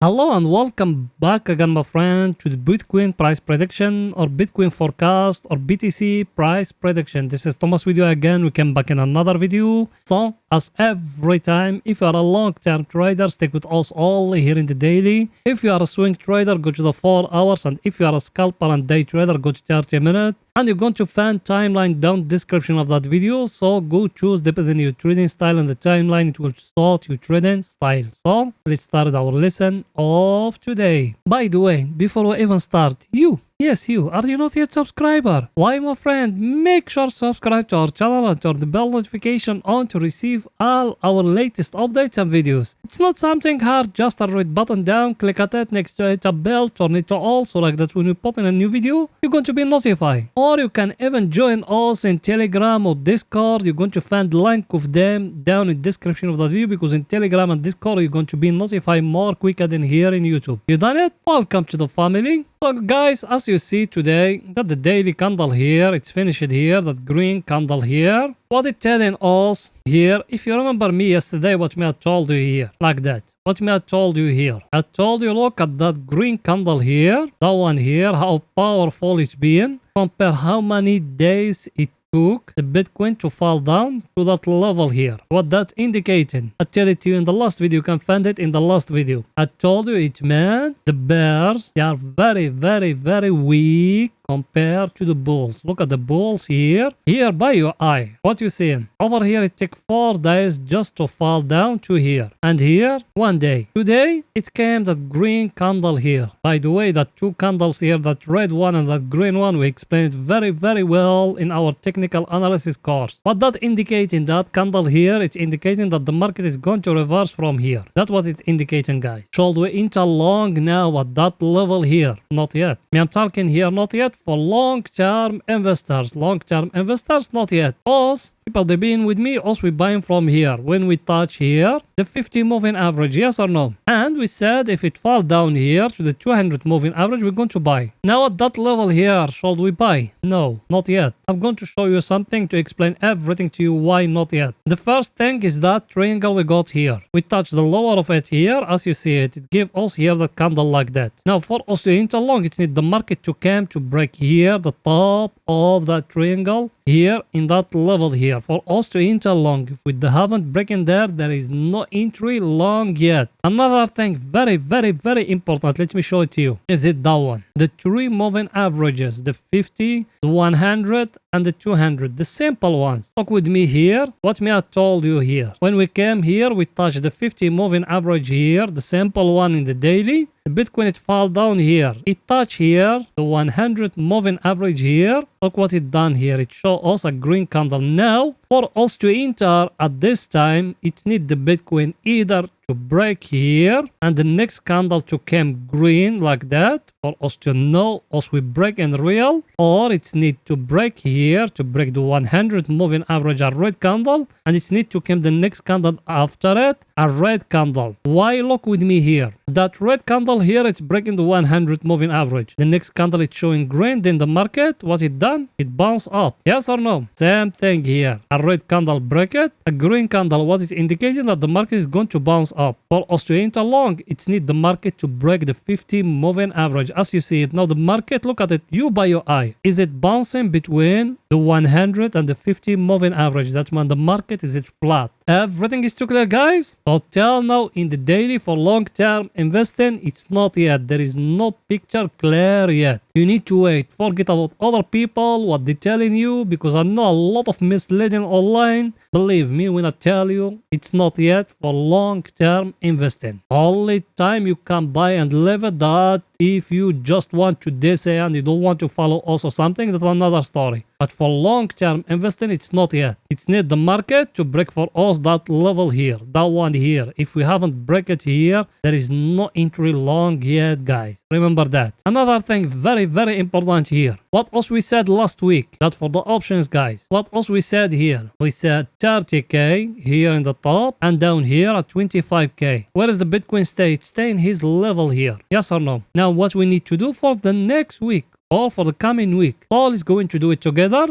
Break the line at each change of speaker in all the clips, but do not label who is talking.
Hello and welcome back again, my friend, to the Bitcoin price prediction or Bitcoin forecast or BTC price prediction. This is Thomas with you again. We came back in another video. So, as every time, if you are a long-term trader, stick with us all here in the daily. If you are a swing trader, go to the 4 hours. And if you are a scalper and day trader, go to 30 minutes. And you're going to find timeline down the description of that video. So go choose depending on your trading style in the timeline. It will sort your trading style. So let's start our lesson of today. By the way, before we even start, Yes, you. Are you not yet subscriber? Why, my friend? Make sure to subscribe to our channel and turn the bell notification on to receive all our latest updates and videos. It's not something hard, just a red button down, click at it, next to it a bell, turn it to all, so like that when we put in a new video, you're going to be notified. Or you can even join us in Telegram or Discord. You're going to find the link of them down in the description of the video, because in Telegram and Discord, you're going to be notified more quicker than here in YouTube. You done it? Welcome to the family. So guys, as you see today, that the daily candle here, it's finished here, that green candle here. What it telling us here, if you remember me yesterday, what me I told you here, like that. What me I told you here. I told you, look at that green candle here, that one here, how powerful it's been. Compare how many days it took the Bitcoin to fall down to that level here. What that indicating? I tell it to you in the last video. You can find it in the last video. I told you it meant the bears, they are very, very, very weak compared to the bulls. Look at the bulls here. Here by your eye. What you seeing? Over here it took 4 days just to fall down to here. And here, 1 day. Today, it came that green candle here. By the way, that 2 candles here, that red one and that green one, we explained very, very well in our technical analysis course. What that indicating, that candle here, it's indicating that the market is going to reverse from here. That's what it's indicating, guys. Should we enter long now at that level here? Not yet. I'm talking here, not yet. For long-term investors. Long-term investors, not yet. Us, people, they've been with me, us, we buying from here. When we touch here, the 50 moving average, yes or no? And we said if it fall down here to the 200 moving average, we're going to buy. Now at that level here, should we buy? No, not yet. I'm going to show you something to explain everything to you why not yet. The first thing is that triangle we got here. We touch the lower of it here, as you see it. It gives us here the candle like that. Now for us to enter long, it needs the market to come to break here the top of that triangle here in that level here. For us to enter long, if we haven't broken there is no entry long yet. Another thing very, very, very important, let me show it to you, is it that one. The 3 moving averages, the 50, the 100 and the 200, the simple ones. Look with me here, what me I told you here. When we came here, we touched the 50 moving average here, the simple one in the daily. The Bitcoin, it fall down here. It touch here, the 100 moving average here. Look what it done here. It show us a green candle. Now, for us to enter at this time, it need the Bitcoin either to break here and the next candle to come green like that for us to know us we break in real, or it's need to break here to break the 100 moving average a red candle, and it's need to come the next candle after it a red candle. Why? Look with me here. That red candle here, it's breaking the 100 moving average. The next candle it's showing green. Then the market, what it done? It bounced up. Yes or no? Same thing here. A red candle break it. A green candle, what is indicating that the market is going to bounce up. For us to enter long, it's need the market to break the 50 moving average. As you see it now, the market, look at it, you by your eye. Is it bouncing between the 100 and the 50 moving average? That's when the market is it flat. Everything is too clear, guys. So till now in the daily for long-term investing, it's not yet. There is no picture clear yet. You need to wait. Forget about other people, what they telling you, because I know a lot of misleading online. Believe me when I tell you, it's not yet for long-term investing. Only time you can buy and leave it that if you just want to say and you don't want to follow us or something, that's another story. But for long-term investing, it's not yet. It's need the market to break for us that level here, that one here. If we haven't break it here, there is no entry long yet, guys. Remember that. Another thing very, very important here. What else we said last week? That for the options, guys. What else we said here? We said 30k here in the top and down here at 25k. Where is the Bitcoin stay? It stay in his level here. Yes or no? Now what we need to do for the next week or for the coming week, Paul is going to do it together.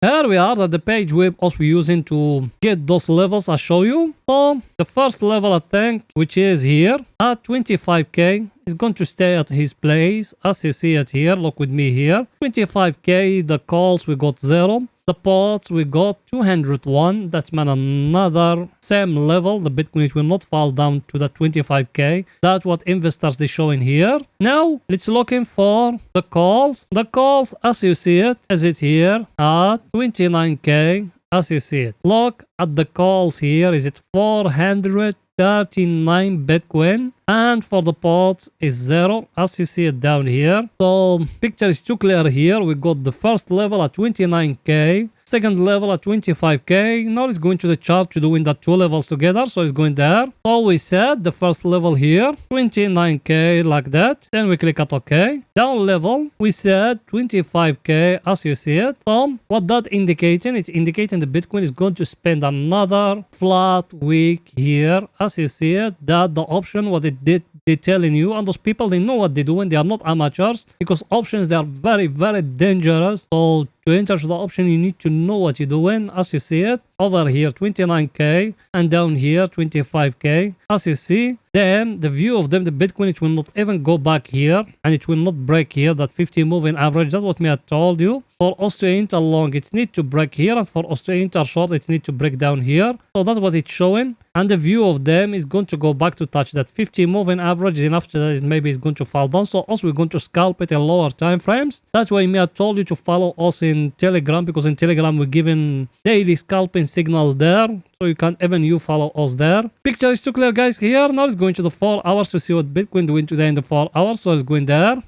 Here we are at the page we're also using to get those levels I show you. So the first level I think, which is here at 25k, is going to stay at his place. As you see it here, look with me here. 25k, the calls we got 0. The pots we got 201. That's meant another same level. The Bitcoin, it will not fall down to the 25k. That's what investors they showing here. Now let's looking for the calls. The calls as you see it, as it's here at 29k. As you see it, look at the calls here. Is it 439 Bitcoin? And for the pots is 0, as you see it down here. So picture is too clear here. We got the first level at 29k, second level at 25k. Now it's going to the chart to doing the two levels together. So it's going there. So we said the first level here 29k like that. Then we click at OK. Down level we said 25k, as you see it. So what that indicating? It's indicating the Bitcoin is going to spend another flat week here, as you see it. That the option what it did they telling you, and those people they know what they're doing. They are not amateurs, because options they are very dangerous. So to enter the option you need to know what you're doing. As you see it over here 29k and down here 25k, as you see. Then the view of them, the Bitcoin, it will not even go back here, and it will not break here that 50 moving average. That's what me I told you. For us to enter long it need to break here, and for us to enter short it need to break down here. So that's what it's showing, and the view of them is going to go back to touch that 50 moving average, and after that maybe it's going to fall down. So also we're going to scalp it in lower time frames. That's why me I told you to follow us in Telegram, because in Telegram we're giving daily scalping signal there. So you can even you follow us there. Picture is too clear, guys. Here now it's going to the 4 hours to see what Bitcoin doing today in the 4 hours. So it's going there.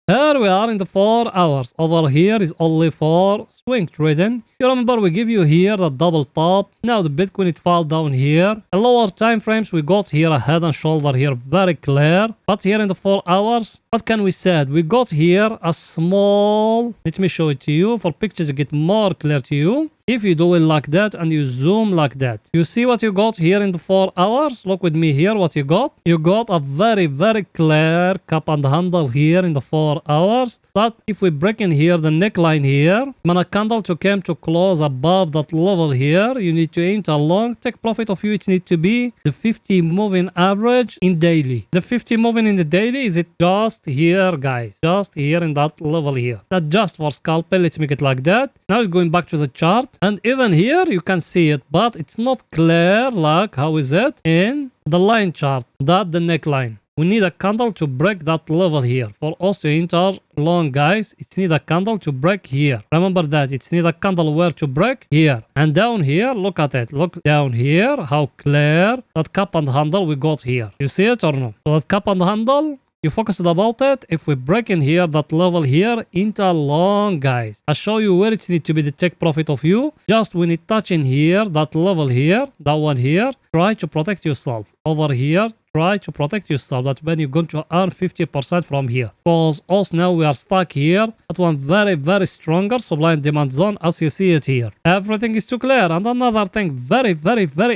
Here we are in the 4 hours. Over here is only for swing trading. You remember we give you here the double top. Now the Bitcoin it fall down here. In lower time frames we got here a head and shoulder here, very clear. But here in the 4 hours, what can we say? We got here a small, let me show it to you for pictures to get more clear to you. If you do it like that and you zoom like that, you see what you got here in the 4 hours. Look with me here what you got. You got a very clear cup and handle here in the 4 hours. But if we break in here the neckline here, when a candle to come to close above that level here, you need to enter long. Take profit of you, it needs to be the 50 moving average in daily. The 50 moving in the daily, is it just here, guys? Just here in that level here. That's just for scalpel. Let's make it like that. Now it's going back to the chart. And even here you can see it, but it's not clear like how is it in the line chart, that the neckline. We need a candle to break that level here for us to enter long, guys. It's need a candle to break here. Remember that it's need a candle where to break here. And down here, look at it. Look down here how clear that cup and handle we got here. You see it or no? So that cup and handle, you focused about it. If we break in here that level here, enter long, guys. I'll show you where it needs to be the take profit of you. Just when it touch in here, that level here, that one here, try to protect yourself. Over here, try to protect yourself. That's when you're going to earn 50% from here. Because us now we are stuck here at one very stronger supply and demand zone, as you see it here. Everything is too clear. And another thing very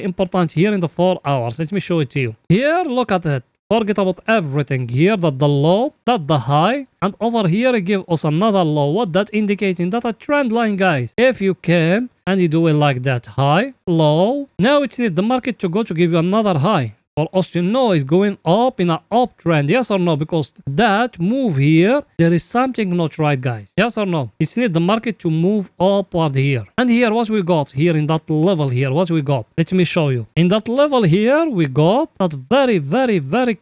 important here in the 4 hours. Let me show it to you. Here, look at it. Forget about everything here, that the low, that the high, and over here it give us another low. What that indicating? That a trend line, guys. If you came and you do it like that, high, low, now it's need the market to go to give you another high. For us to know is going up in an uptrend, yes or no? Because that move here, there is something not right, guys. Yes or no? It's need the market to move upward here. And here, what we got here in that level here, what we got? Let me show you. In that level here, we got that very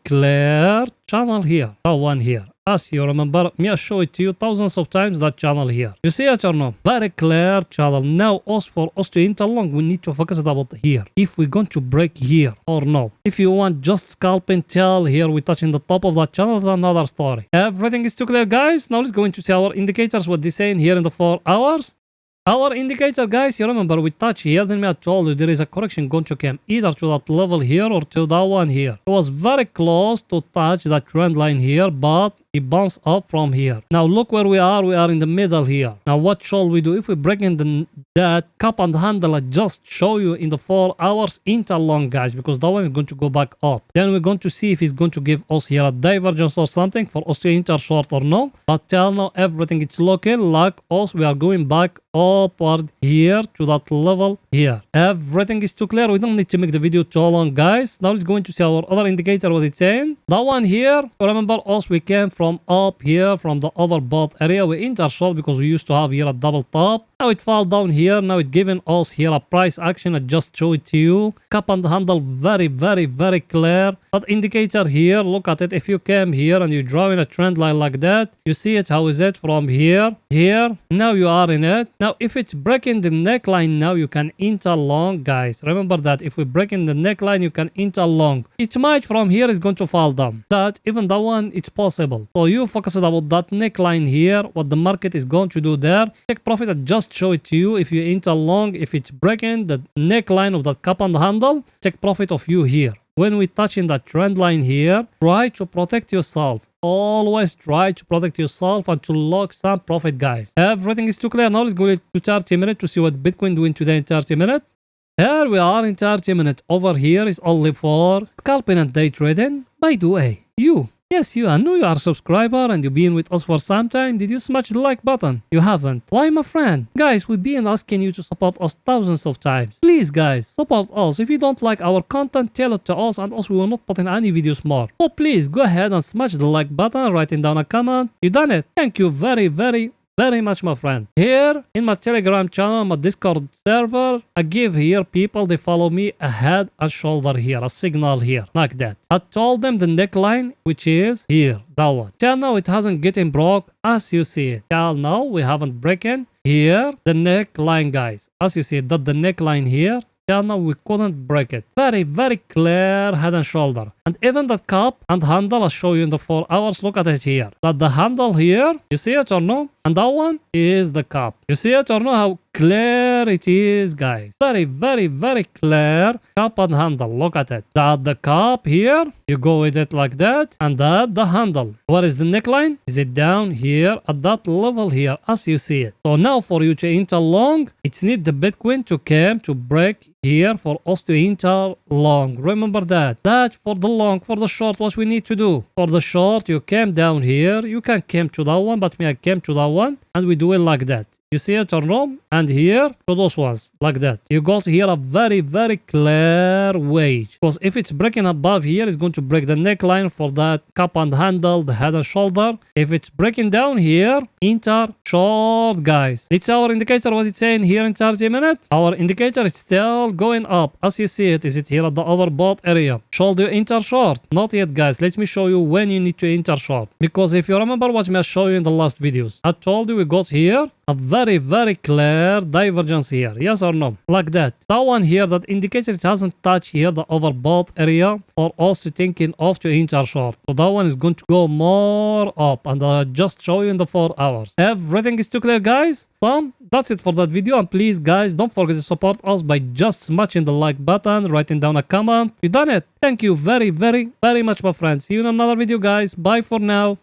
clear channel here. That one here. As you remember, me I show it to you thousands of times, that channel here. You see it or no? Very clear channel. Now, for us to enter long, we need to focus about here. If we're going to break here or no. If you want just scalping till here, we touching the top of that channel, that's another story. Everything is too clear, guys. Now let's go into see our indicators, what they're saying here in the 4 hours. Our indicator, guys, you remember we touch here, then I told you there is a correction going to come either to that level here or to that one here. It was very close to touch that trend line here, but it bounced up from here. Now look where we are in the middle here. Now what shall we do? If we break in that cup and handle, I just show you in the 4 hours interlong, guys, because that one is going to go back up. Then we're going to see if it's going to give us here a divergence or something for us to enter short or no. But till now everything it's looking like us, we are going back up upward here to that level here. Everything is too clear. We don't need to make the video too long, guys. Now let's go into see our other indicator, what it's saying. That one here, remember us, we came from up here from the overbought area. We enter short because we used to have here a double top. Now it fell down here. Now it giving us here a price action. I just show it to you. Cup and handle, very clear. That indicator here, look at it. If you came here and you draw in a trend line like that, you see it. How is it from here? Now you are in it. Now if it's breaking the neckline, now you can enter long, guys. Remember that if we break in the neckline, you can enter long. It might from here is going to fall down. That even that one, it's possible. So you focus about that neckline here, what the market is going to do there. Take profit. I just show it to you. If you enter long, if it's breaking the neckline of that cup and handle, take profit of you here. When we touch in that trend line here, try to protect yourself. Always try to protect yourself and to lock some profit, guys. Everything is too clear. Now let's go to 30 minutes to see what Bitcoin doing today in 30 minutes. Here we are in 30 minutes. Over here is only for scalping and day trading. By the way, yes, I know you are a subscriber and you've been with us for some time. Did you smash the like button? You haven't. Why, my friend? Guys, we've been asking you to support us thousands of times. Please, guys, support us. If you don't like our content, tell it to us, and also we will not put in any videos more. So please go ahead and smash the like button, writing down a comment. You done it. Thank you very much, my friend. Here in my Telegram channel, my Discord server, I give here people, they follow me a head and shoulder here, a signal here, like that. I told them the neckline, which is here, that one. Till now, it hasn't getting broke, as you see it. Till now, we haven't broken here, the neckline, guys. As you see, that the neckline here. Till now, we couldn't break it. Very clear head and shoulder. And even that cup and handle, I'll show you in the 4 hours. Look at it here. That the handle here, you see it or no? And that one is the cup. You see it or no? How clear it is, guys. Very clear cup and handle. Look at it. That the cup here, you go with it like that. And that the handle. What is the neckline? Is it down here at that level here, as you see it? So now for you to enter long, it's need the Bitcoin to come to break here for us to enter long. Remember that. That for the long, for the short, what we need to do. For the short, you came down here. You can come to that one, but me, I came to that one. And we do it like that. You see it or no? And here to those ones like that. You got here a very clear wage. Because if it's breaking above here, it's going to break the neckline for that cup and handle, the head and shoulder. If it's breaking down here, enter short, guys. It's our indicator, what it's saying here in 30 minutes. Our indicator is still going up. As you see it, is it here at the overbought area? Should you enter short? Not yet, guys. Let me show you when you need to enter short. Because if you remember what I showed you in the last videos, I told you we got here a very clear divergence here. Yes or no? Like that. That one here, that indicator, it hasn't touched here the overbought area for us to thinking of to enter short. So that one is going to go more up, and I'll just show you in the 4 hours. Everything is too clear, guys. So that's it for that video, and please, guys, don't forget to support us by just smashing the like button, writing down a comment. You done it. Thank you very much, my friends. See you in another video, guys. Bye for now.